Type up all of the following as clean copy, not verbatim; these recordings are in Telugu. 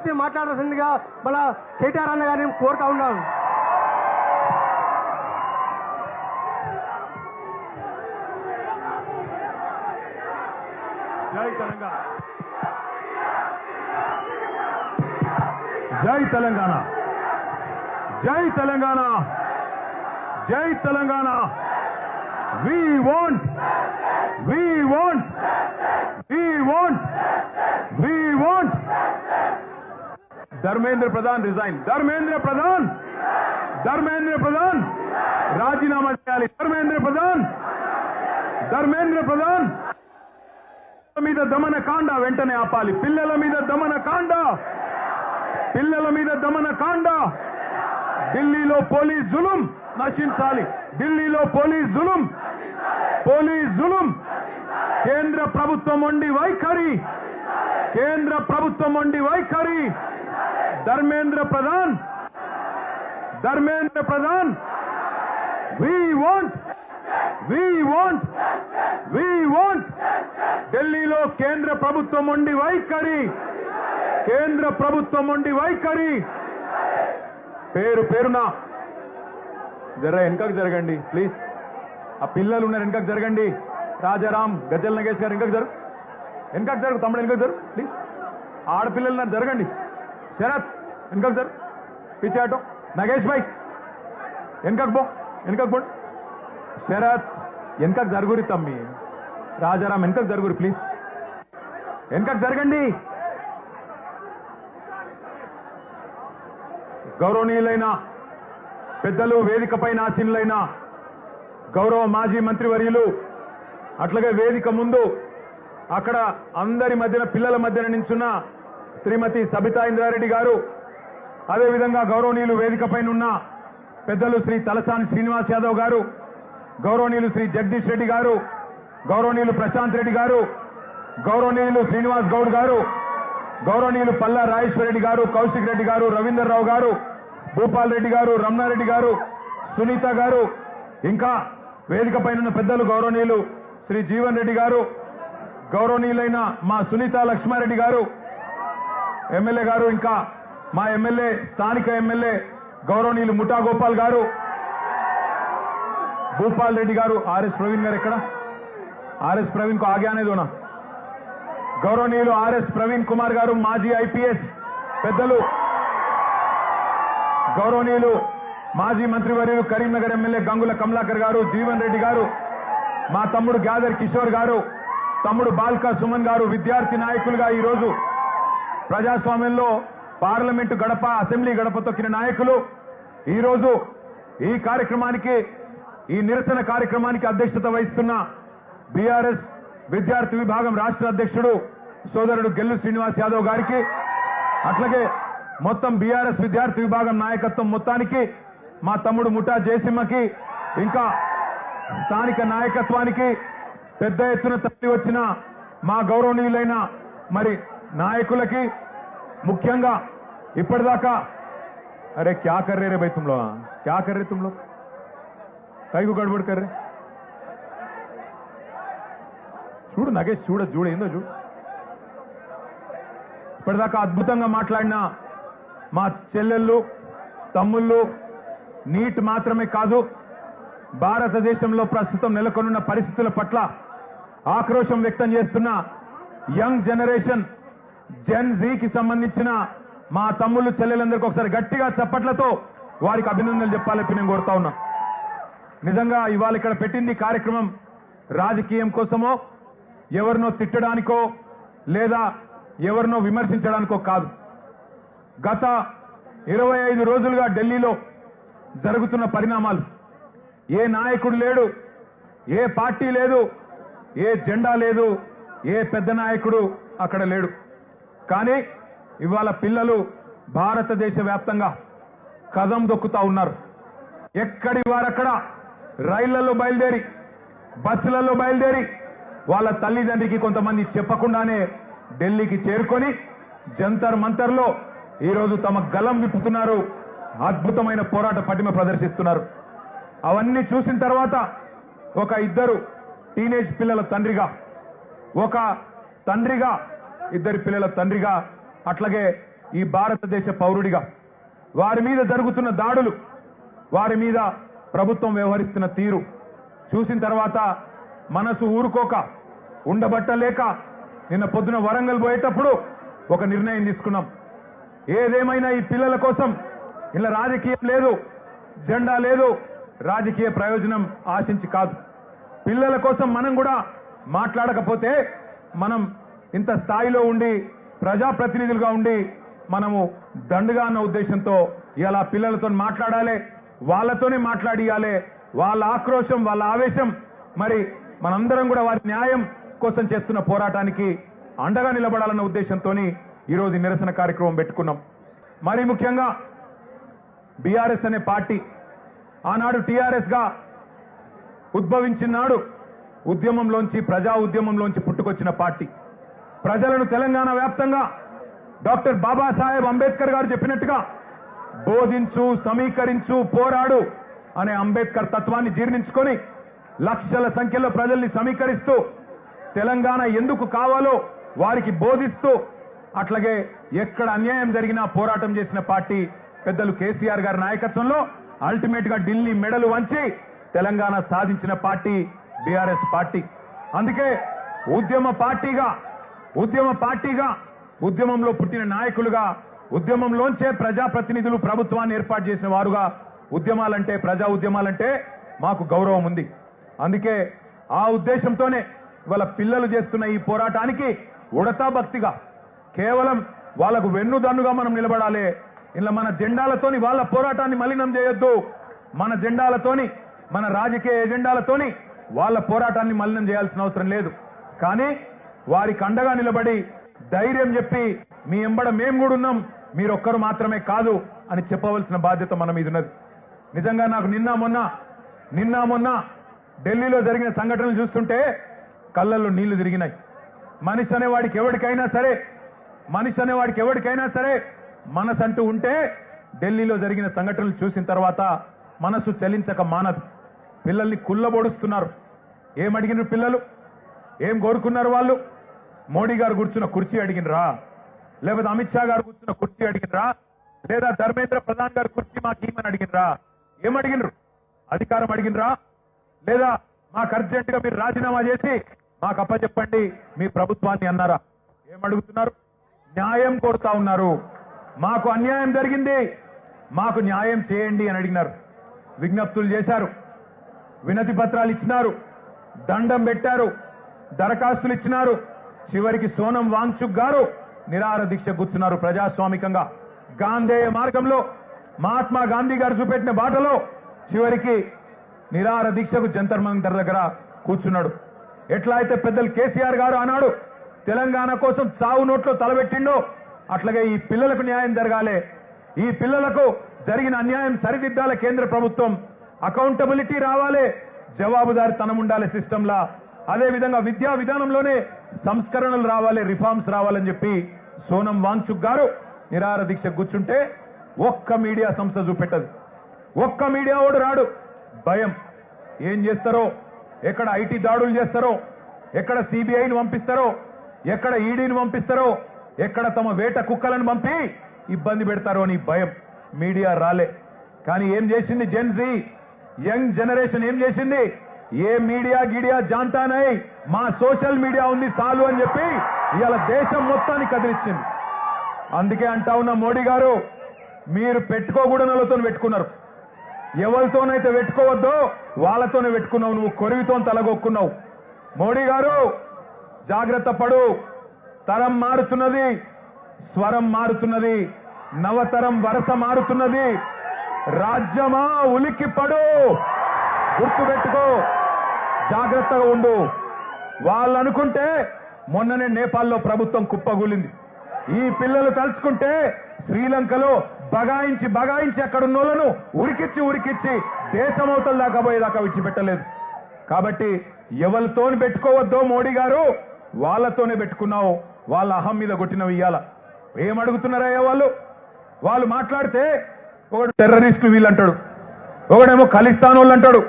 మాట్లాడాల్సిందిగా మన కేటీఆర్ అన్న గారిని కోరుతా ఉన్నాను. జై తెలంగాణ, జై తెలంగాణ, జై తెలంగాణ, జై Telangana. We want, we want, we want, we want. Dharmendra Pradhan resign. Dharmendra Pradhan రాజీనామా చేయాలి. ధర్మేంద్ర ప్రధాన్ మీద దమనకాండ వెంటనే ఆపాలి. పిల్లల మీద దమనకాండ. ఢిల్లీలో పోలీస్ జులుం నశించాలి. ఢిల్లీలో పోలీస్ జులుం. కేంద్ర ప్రభుత్వం మొండి వైఖరి. ధర్మేంద్ర ప్రధాన్ we want ఢిల్లీలో కేంద్ర ప్రభుత్వం మొండి వైఖరి. పేరున జర వెనకకు జరగండి ప్లీజ్. ఆ పిల్లలు ఉన్నారు, వెనకకు జరగండి. రాజారాం, గజల్ నగేష్ గారు వెనకకు జరుగు. తమ్ముడు వెనకకు జరుగు ప్లీజ్. ఆడపిల్లలు ఉన్నారు, జరగండి. శరత్ వెనకకు జరుగు. పిచ్చి ఆటో నగేష్ భాయ్ వెనకకు పో. శరత్ వెనకకు జరుగురి. తమ్మి రాజారాం వెనకకు జరుగురి ప్లీజ్. వెనకకు జరగండి. గౌరవనీయులైన పెద్దలు, వేదిక పైన ఆసీనులైన గౌరవ మాజీ మంత్రివర్యులు, అట్లాగే వేదిక ముందు అక్కడ అందరి మధ్యన, పిల్లల మధ్యన నించున్న శ్రీమతి సబితా ఇంద్రారెడ్డి గారు, అదేవిధంగా గౌరవనీయులు వేదిక పైన ఉన్న పెద్దలు శ్రీ తలసాని శ్రీనివాస్ యాదవ్ గారు, గౌరవనీయులు శ్రీ జగదీష్ రెడ్డి గారు, గౌరవనీయులు ప్రశాంత్ రెడ్డి గారు, గౌరవనీయులు శ్రీనివాస్ గౌడ్ గారు, గౌరవనీయులు పల్లా రాజేశ్వర రెడ్డి గారు, కౌశిక్ రెడ్డి గారు, రవీందర్ రావు గారు, భూపాల్ రెడ్డి గారు, రమణారెడ్డి గారు, సునీత గారు, ఇంకా వేదిక పైన ఉన్న పెద్దలు గౌరవనీయులు శ్రీ జీవన్ రెడ్డి గారు, గౌరవనీయులైన మా సునీత లక్ష్మారెడ్డి గారు ఎమ్మెల్యే గారు, ఇంకా మా ఎమ్మెల్యే, స్థానిక ఎమ్మెల్యే గౌరవనీయులు ముఠా గోపాల్ గారు, భూపాల్ రెడ్డి గారు, ఆర్ఎస్ ప్రవీణ్ గారు ఎక్కడ? ఆర్ఎస్ ప్రవీణ్ కు ఆగే ఆనే దోనా. గౌరవనీయులు ఆర్ఎస్ ప్రవీణ్ కుమార్ గారు, మాజీ ఐపీఎస్ పెద్దలు, గౌరవనీయులు మాజీ మంత్రివర్యులు కరీంనగర్ ఎమ్మెల్యే గంగుల కమలాకర్ గారు, జీవన్ రెడ్డి గారు, మా తమ్ముడు గ్యాదర్ కిషోర్ గారు, తమ్ముడు బాల్కా సుమన్ గారు, విద్యార్థి నాయకులుగా ఈరోజు ప్రజాస్వామ్యంలో పార్లమెంటు గడప, అసెంబ్లీ గడప తొక్కిన నాయకులు ఈరోజు ఈ కార్యక్రమానికి, ఈ నిరసన కార్యక్రమానికి అధ్యక్షత వహిస్తున్న బీఆర్ఎస్ విద్యార్థి విభాగం రాష్ట్ర అధ్యక్షుడు సోదరుడు గెల్లు శ్రీనివాస్ యాదవ్ గారికి, అట్లాగే మొత్తం బీఆర్ఎస్ విద్యార్థి విభాగం నాయకత్వం మొత్తానికి, మా తమ్ముడు ముఠా జయసింహకి, ఇంకా స్థానిక నాయకత్వానికి, పెద్ద ఎత్తున తరలి వచ్చిన మా గౌరవనీయులైన మరి నాయకులకి, ముఖ్యంగా ఇప్పటిదాకా అరే క్యా కర్రే రే భయ్ తుమ్లో, క్యా కర్రే తుమ్లో, కైకు గడబడి కర్రే. చూడు నగేష్, చూడు ఏందో చూడు. ఇప్పటిదాకా అద్భుతంగా మాట్లాడిన మా చెల్లెళ్ళు, తమ్ముళ్ళు, నీట్ మాత్రమే కాదు, భారతదేశంలో ప్రస్తుతం నెలకొన్న పరిస్థితుల పట్ల ఆక్రోశం వ్యక్తం చేస్తున్న యంగ్ జనరేషన్ జెన్ జీకి సంబంధించిన మా తమ్ముళ్ళు, చెల్లెలందరికీ ఒకసారి గట్టిగా చప్పట్లతో వారికి అభినందనలు చెప్పాలని నేను కోరుతా ఉన్నా. నిజంగా ఇవాళ ఇక్కడ పెట్టింది కార్యక్రమం రాజకీయం కోసమో, ఎవరినో తిట్టడానికో లేదా ఎవరినో విమర్శించడానికో కాదు. గత 25 రోజులుగా ఢిల్లీలో జరుగుతున్న పరిణామాలు, ఏ నాయకుడు లేడు, ఏ పార్టీ లేదు, ఏ జెండా లేదు, ఏ పెద్ద నాయకుడు అక్కడ లేడు. కానీ ఇవాళ పిల్లలు భారతదేశ వ్యాప్తంగా కదం దొక్కుతా ఉన్నారు. ఎక్కడి వారక్కడ రైళ్లలో బయలుదేరి, బస్సులలో బయలుదేరి, వాళ్ళ తల్లిదండ్రికి కొంతమంది చెప్పకుండానే ఢిల్లీకి చేరుకొని జంతర్ మంతర్లో ఈరోజు తమ గలం విప్పుతున్నారు, అద్భుతమైన పోరాట పటిమ ప్రదర్శిస్తున్నారు. అవన్నీ చూసిన తర్వాత ఒక ఇద్దరు టీనేజ్ పిల్లల తండ్రిగా, ఒక తండ్రిగా, ఇద్దరి పిల్లల తండ్రిగా, అట్లాగే ఈ భారతదేశ పౌరుడిగా వారి మీద జరుగుతున్న దాడులు, వారి మీద ప్రభుత్వం వ్యవహరిస్తున్న తీరు చూసిన తర్వాత మనసు ఊరుకోక ఉండబట్టలేక నిన్న పొద్దున వరంగల్ పోయేటప్పుడు ఒక నిర్ణయం తీసుకున్నాం. ఏదేమైనా ఈ పిల్లల కోసం ఇలా రాజకీయం లేదు, జెండా లేదు, రాజకీయ ప్రయోజనం ఆశించి కాదు. పిల్లల కోసం మనం కూడా మాట్లాడకపోతే మనం ఇంత స్థాయిలో ఉండి ప్రజాప్రతినిధులుగా ఉండి మనము దండుగా అన్న ఉద్దేశంతో ఇలా పిల్లలతో మాట్లాడాలి, వాళ్ళతోనే మాట్లాడియాలి. వాళ్ళ ఆక్రోశం, వాళ్ళ ఆవేశం, మరి మనందరం కూడా వారి న్యాయం కోసం చేస్తున్న పోరాటానికి అండగా నిలబడాలన్న ఉద్దేశంతో ఈరోజు నిరసన కార్యక్రమం పెట్టుకున్నాం. మరి ముఖ్యంగా బీఆర్ఎస్ అనే పార్టీ ఆనాడు టీఆర్ఎస్ గా ఉద్భవించిన నాడు ఉద్యమంలోంచి, ప్రజా ఉద్యమంలోంచి పుట్టుకొచ్చిన పార్టీ. ప్రజలను తెలంగాణ వ్యాప్తంగా డాక్టర్ బాబాసాహెబ్ అంబేద్కర్ గారు చెప్పినట్టుగా బోధించు, సమీకరించు, పోరాడు అనే అంబేద్కర్ తత్వాన్ని జీర్ణించుకొని లక్షల సంఖ్యలో ప్రజల్ని సమీకరిస్తూ తెలంగాణ ఎందుకు కావాలో వారికి బోధిస్తూ అట్లాగే ఎక్కడ అన్యాయం జరిగినా పోరాటం చేసిన పార్టీ పెద్దలు కేసీఆర్ గారి నాయకత్వంలో అల్టిమేట్ గా ఢిల్లీ మెడలు వంచి తెలంగాణ సాధించిన పార్టీ బీఆర్ఎస్ పార్టీ. అందుకే ఉద్యమ పార్టీగా ఉద్యమంలో పుట్టిన నాయకులుగా, ఉద్యమంలోంచే ప్రజాప్రతినిధులు ప్రభుత్వాన్ని ఏర్పాటు చేసిన వారుగా ఉద్యమాలంటే, ప్రజా ఉద్యమాలంటే మాకు గౌరవం ఉంది. అందుకే ఆ ఉద్దేశంతోనే వాళ్ళ పిల్లలు చేస్తున్న ఈ పోరాటానికి ఉడతా భక్తిగా కేవలం వాళ్ళకు వెన్నుదన్నుగా మనం నిలబడాలి. ఇలా మన జెండాలతోని వాళ్ళ పోరాటాన్ని మలినం చేయొద్దు. మన జెండాలతోని, మన రాజకీయ ఎజెండాలతోని వాళ్ళ పోరాటాన్ని మలినం చేయాల్సిన అవసరం లేదు. కానీ వారికి అండగా నిలబడి ధైర్యం చెప్పి మీ ఎంబడ మేము కూడా ఉన్నాం, మీరొక్కరు మాత్రమే కాదు అని చెప్పవలసిన బాధ్యత మన మీద ఉన్నది. నిజంగా నాకు నిన్న మొన్న ఢిల్లీలో జరిగిన సంఘటనలు చూస్తుంటే కళ్ళల్లో నీళ్లు తిరిగినాయి. మనిషి అనేవాడికి ఎవరికైనా సరే మనసంటూ ఉంటే ఢిల్లీలో జరిగిన సంఘటనలు చూసిన తర్వాత మనసు చలించక మానదు. పిల్లల్ని కుల్లబొడుస్తున్నారు. ఏమడిగినారు పిల్లలు? ఏం కోరుకున్నారు వాళ్ళు? మోడీ గారు కూర్చున్న కుర్చీ అడిగినరా? లేకపోతే అమిత్ షా గారు కూర్చున్న కుర్చీ అడిగినరా? లేదా ధర్మేంద్ర ప్రధాన్ గారు కుర్చీ మాకు ఏమని అడిగినరా? ఏమడిగినరు? అధికారం అడిగినరా? లేదా మాకు అర్జెంటుగా మీరు రాజీనామా చేసి మాకు అప్పచెప్పండి మీ ప్రభుత్వాన్ని అన్నారా? ఏమడుగుతున్నారు? న్యాయం కోరుతా ఉన్నారు. మాకు అన్యాయం జరిగింది, మాకు న్యాయం చేయండి అని అడిగినారు. విజ్ఞప్తులు చేశారు, వినతి పత్రాలు ఇచ్చినారు, దండం పెట్టారు, దరఖాస్తులు ఇచ్చినారు. చివరికి సోనం వాంగ్చుక్ గారు నిరాహార దీక్ష కూర్చున్నారు. ప్రజాస్వామికంగా గాంధేయ మార్గంలో మహాత్మా గాంధీ గారు చూపెట్టిన బాటలో చివరికి నిరాహార దీక్షకు జంతర్ మంతర్ దగ్గర కూర్చున్నాడు. ఎట్లా అయితే పెద్దలు కేసీఆర్ గారు ఆనాడు తెలంగాణ కోసం చావు నోట్లో తలబెట్టిండో అట్లాగే ఈ పిల్లలకు న్యాయం జరగాలి. ఈ పిల్లలకు జరిగిన అన్యాయం సరిదిద్దాల కేంద్ర ప్రభుత్వం, అకౌంటబిలిటీ రావాలి, జవాబుదారితనం ఉండాలి సిస్టంలా. అదేవిధంగా విద్యా విధానంలోనే సంస్కరణలు రావాలి, రిఫార్మ్స్ రావాలని చెప్పి సోనం వాంగ్చుక్ గారు నిరాహార దీక్ష కూర్చుంటే ఒక్క మీడియా సంస్థ చూపెట్టదు, ఒక్క మీడియా ఓడు రాడు. భయం. ఏం చేస్తారో, ఎక్కడ ఐటీ దాడులు చేస్తారో, ఎక్కడ సిబిఐని పంపిస్తారో, ఎక్కడ ఈడీని పంపిస్తారో, ఎక్కడ తమ వేట కుక్కలను పంపి ఇబ్బంది పెడతారో అని భయం. మీడియా రాలే. కానీ ఏం చేసింది జెన్జీ, యంగ్ జనరేషన్ ఏం చేసింది? ఏ మీడియా జాంతానై, మా సోషల్ మీడియా ఉంది చాలు అని చెప్పి ఇవాళ దేశం మొత్తాన్ని కదిలిచ్చింది. అందుకే అంటా ఉన్న మోడీ గారు, మీరు పెట్టుకోకూడని వాళ్ళతో పెట్టుకున్నారు. ఎవరితోనైతే పెట్టుకోవద్దో వాళ్ళతోనే పెట్టుకున్నావు. నువ్వు కొరివితో తలగొక్కున్నావు. మోడీ గారు జాగ్రత్త పడు. తరం మారుతున్నది, స్వరం మారుతున్నది, నవతరం వరస మారుతున్నది. రాజ్యమా ఉలిక్కి పడు, గుర్తుపెట్టుకో, జాగ్రత్తగా ఉండు. వాళ్ళు అనుకుంటే మొన్ననే నేపాల్లో ప్రభుత్వం కుప్పగూలింది. ఈ పిల్లలు తలుచుకుంటే శ్రీలంకలో బగాయించి అక్కడున్న వాళ్ళను ఉరికిచ్చి దేశమవతల దాకా పోయేదాకా విడిచిపెట్టలేదు. కాబట్టి ఎవరితోని పెట్టుకోవద్దో మోడీ గారు, వాళ్ళతోనే పెట్టుకున్నావు. వాళ్ళ అహం మీద కొట్టినవి ఇయ్యాల. ఏమడుగుతున్నారయ్యా వాళ్ళు మాట్లాడితే ఒకడు టెర్రరిస్టులు వీళ్ళు అంటాడు, ఒకడేమో ఖలిస్తాన్ వాళ్ళు అంటాడు,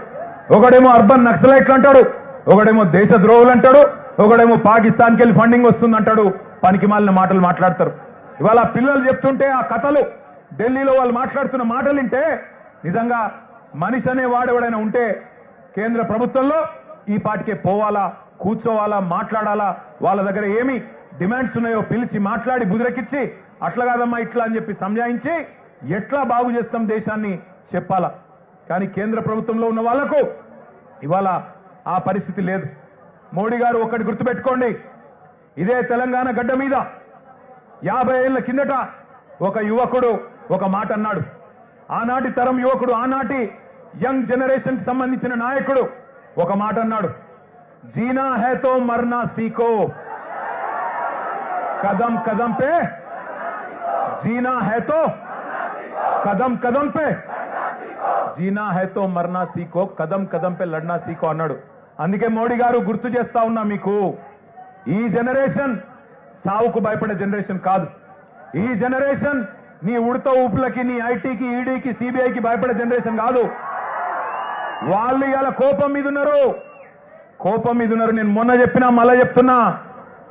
ఒకడేమో అర్బన్ నక్సలైట్లు అంటాడు, ఒకడేమో దేశద్రోహులు అంటాడు, ఒకడేమో పాకిస్తాన్కి వెళ్ళి ఫండింగ్ వస్తుందంటాడు. పనికి మాలిన మాటలు మాట్లాడతారు. ఇవాళ పిల్లలు చెప్తుంటే ఆ కథలు ఢిల్లీలో వాళ్ళు మాట్లాడుతున్న మాటలు వింటే నిజంగా మనిషి అనే వాడెవడైనా ఉంటే కేంద్ర ప్రభుత్వంలో ఈ పాటికే పోవాలా, కూర్చోవాలా, మాట్లాడాలా, వాళ్ళ దగ్గర ఏమి డిమాండ్స్ ఉన్నాయో పిలిచి మాట్లాడి బుదిరెక్కిచ్చి అట్లా కాదమ్మా ఇట్లా అని చెప్పి సంజాయించి ఎట్లా బాగు చేస్తాం దేశాన్ని చెప్పాలా. కానీ కేంద్ర ప్రభుత్వంలో ఉన్న వాళ్లకు ఇవాళ ఆ పరిస్థితి లేదు. మోడీ గారు ఒక్కటి గుర్తుపెట్టుకోండి, ఇదే తెలంగాణ గడ్డ మీద 50 ఏళ్ల కిందట ఒక యువకుడు ఒక మాట అన్నాడు. ఆనాటి తరం యువకుడు, ఆనాటి యంగ్ జనరేషన్ కి సంబంధించిన నాయకుడు ఒక మాట అన్నాడు, జీనా హై తో మర్నా సీఖో, కదం కదం పే జీనా హై తో కదం కదం పే జీనా హై తో మర్నా సీఖో, కదం కదం పే లడ్నా సీఖో అన్నాడు. అందుకే మోడీ గారు గుర్తు చేస్తా ఉన్నా మీకు, ఈ జనరేషన్ సావుకు భయపడే జనరేషన్ కాదు. ఈ జనరేషన్ నీ ఉడత ఊపులకి, నీ ఐటీకి, ఈడీకి, సిబిఐకి భయపడే జనరేషన్ కాదు. వాళ్ళు ఇవాళ కోపం మీద ఉన్నారు, కోపం మీద ఉన్నారు. నేను మొన్న చెప్పినా మళ్ళా చెప్తున్నా,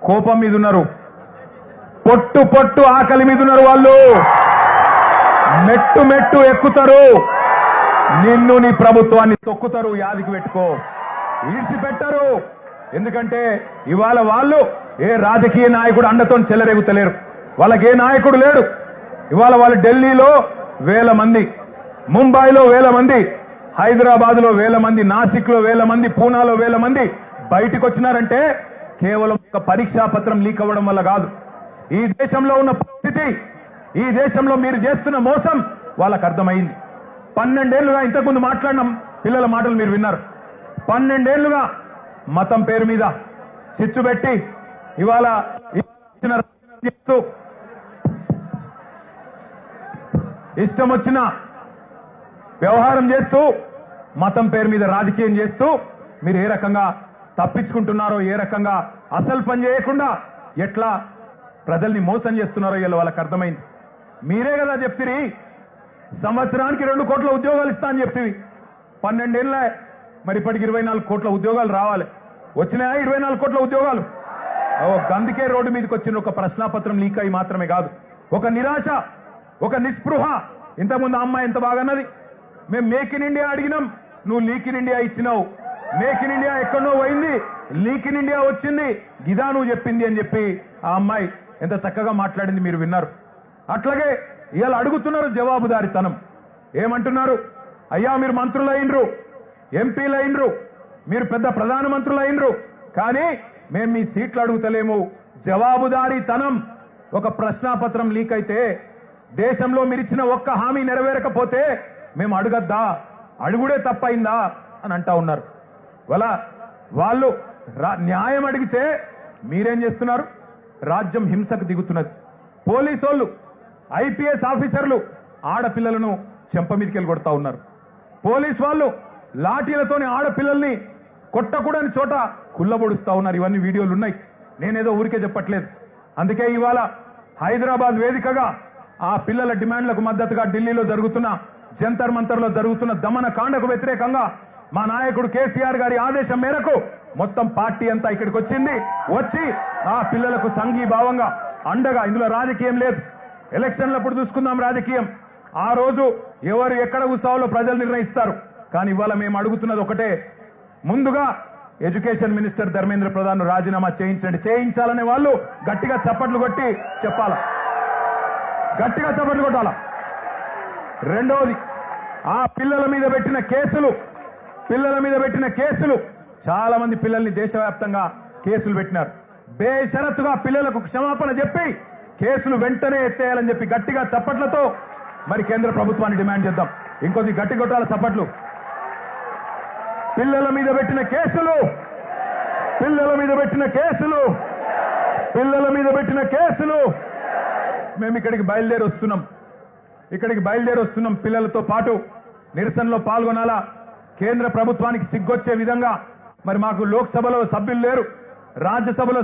కోపం మీద ఉన్నారు. పొట్టు పొట్టు ఆకలి మీద ఉన్నారు. వాళ్ళు మెట్టు మెట్టు ఎక్కుతారు, నిన్ను నీ ప్రభుత్వాన్ని తొక్కుతారు. యాదికి పెట్టుకో, ఈడ్చిపెట్టారు. ఎందుకంటే ఇవాళ వాళ్ళు ఏ రాజకీయ నాయకుడు అండతో చెలరేగుతలేరు, వాళ్ళకి ఏ నాయకుడు లేడు. ఇవాళ వాళ్ళు ఢిల్లీలో 1000 మంది, ముంబైలో 1000 మంది, హైదరాబాద్ లో 1000 మంది, నాసిక్ లో 1000 మంది, పూనాలో 1000 మంది బయటకు వచ్చినారంటే కేవలం ఒక పరీక్షా పత్రం లీక్ అవ్వడం వల్ల కాదు. ఈ దేశంలో ఉన్న పరిస్థితి, ఈ దేశంలో మీరు చేస్తున్న మోసం వాళ్ళకు అర్థమైంది. 12 ఏళ్లుగా, ఇంతకుముందు మాట్లాడిన పిల్లల మాటలు మీరు విన్నారు, 12 ఏళ్లుగా మతం పేరు మీద చిచ్చు పెట్టి ఇవాళ ఇష్టం వచ్చిన వ్యవహారం చేస్తూ మతం పేరు మీద రాజకీయం చేస్తూ మీరు ఏ రకంగా తప్పించుకుంటున్నారో, ఏ రకంగా అసలు పని చేయకుండా ఎట్లా ప్రజల్ని మోసం చేస్తున్నారో ఇలా వాళ్ళకి అర్థమైంది. మీరే కదా చెప్తిరి సంవత్సరానికి 2 కోట్ల ఉద్యోగాలు ఇస్తా అని చెప్తివి. 12 ఏళ్ళే, మరి ఇప్పటికి 24 కోట్ల ఉద్యోగాలు రావాలి. వచ్చినాయా 24 కోట్ల ఉద్యోగాలు? గందుకే రోడ్డు మీదకి వచ్చిన ఒక ప్రశ్నాపత్రం లీక్ అయి మాత్రమే కాదు, ఒక నిరాశ, ఒక నిస్పృహ. ఇంతకుముందు అమ్మాయి ఎంత బాగా అన్నది, మేము మేక్ ఇన్ ఇండియా అడిగినాం, నువ్వు లీక్ ఇన్ ఇండియా ఇచ్చినావు. మేక్ ఇన్ ఇండియా ఎక్కడో పోయింది, లీక్ ఇన్ ఇండియా వచ్చింది, గిదా నువ్వు చెప్పింది అని చెప్పి ఆ అమ్మాయి ఎంత చక్కగా మాట్లాడింది మీరు విన్నారు. అట్లాగే ఇవాళ అడుగుతున్నారు జవాబుదారితనం. ఏమంటున్నారు? అయ్యా మీరు మంత్రులు అయినరు, ఎంపీలు అయినరు, మీరు పెద్ద ప్రధానమంత్రులు అయినరు, కానీ మేము మీ సీట్లు అడుగుతలేము. జవాబుదారీతనం. ఒక ప్రశ్నాపత్రం లీక్ అయితే, దేశంలో మీరిచ్చిన ఒక్క హామీ నెరవేరకపోతే మేము అడగద్దా, అడుగుడే తప్పైందా అని అంటా ఉన్నారు. వాళ్ళు న్యాయం అడిగితే మీరేం చేస్తున్నారు? రాజ్యం హింసకు దిగుతున్నది. పోలీసు వాళ్ళు, ఐపీఎస్ ఆఫీసర్లు ఆడపిల్లలను చెంప మీదకెళ్ళి కొడతా ఉన్నారు. పోలీసు వాళ్ళు లాఠీలతోని ఆడపిల్లల్ని కొట్టకూడని చోట కుల్లబొడుస్తా ఉన్నారు. ఇవన్నీ వీడియోలు ఉన్నాయి, నేనేదో ఊరికే చెప్పట్లేదు. అందుకే ఇవాళ హైదరాబాద్ వేదికగా ఆ పిల్లల డిమాండ్లకు మద్దతుగా ఢిల్లీలో జరుగుతున్న, జంతర్ మంతర్లో జరుగుతున్న దమన కాండకు వ్యతిరేకంగా మా నాయకుడు కేసీఆర్ గారి ఆదేశం మేరకు మొత్తం పార్టీ అంతా ఇక్కడికి వచ్చింది. వచ్చి ఆ పిల్లలకు సంఘీభావంగా అండగా, ఇందులో రాజకీయం లేదు, ఎలక్షన్లప్పుడు చూసుకుందాం రాజకీయం, ఆ రోజు ఎవరు ఎక్కడ కూర్చోవాలో ప్రజలు నిర్ణయిస్తారు. కానీ ఇవాళ మేము అడుగుతున్నది ఒకటే, ముందుగా ఎడ్యుకేషన్ మినిస్టర్ ధర్మేంద్ర ప్రధాన్ రాజీనామా చేయించండి. చేయించాలనే వాళ్ళు గట్టిగా చప్పట్లు కొట్టి చెప్పాలా, గట్టిగా చప్పట్లు కొట్టాలా. రెండవది, ఆ పిల్లల మీద పెట్టిన కేసులు చాలా మంది పిల్లల్ని దేశవ్యాప్తంగా కేసులు పెట్టినారు. బేషరతుగా పిల్లలకు క్షమాపణ చెప్పి కేసులు వెంటనే ఎత్తేయాలని చెప్పి గట్టిగా చప్పట్లతో మరి కేంద్ర ప్రభుత్వాన్ని డిమాండ్ చేద్దాం. ఇంకొద్ది గట్టి కొట్టాల చప్పట్లు. పిల్లల మీద పెట్టిన కేసులు మేము ఇక్కడికి బయలుదేరి వస్తున్నాం. పిల్లలతో పాటు నిరసనలో పాల్గొనాలా. కేంద్ర ప్రభుత్వానికి సిగ్గొచ్చే విధంగా మరి మాకు లోక్సభలో సభ్యులు లేరు, రాజ్యసభలో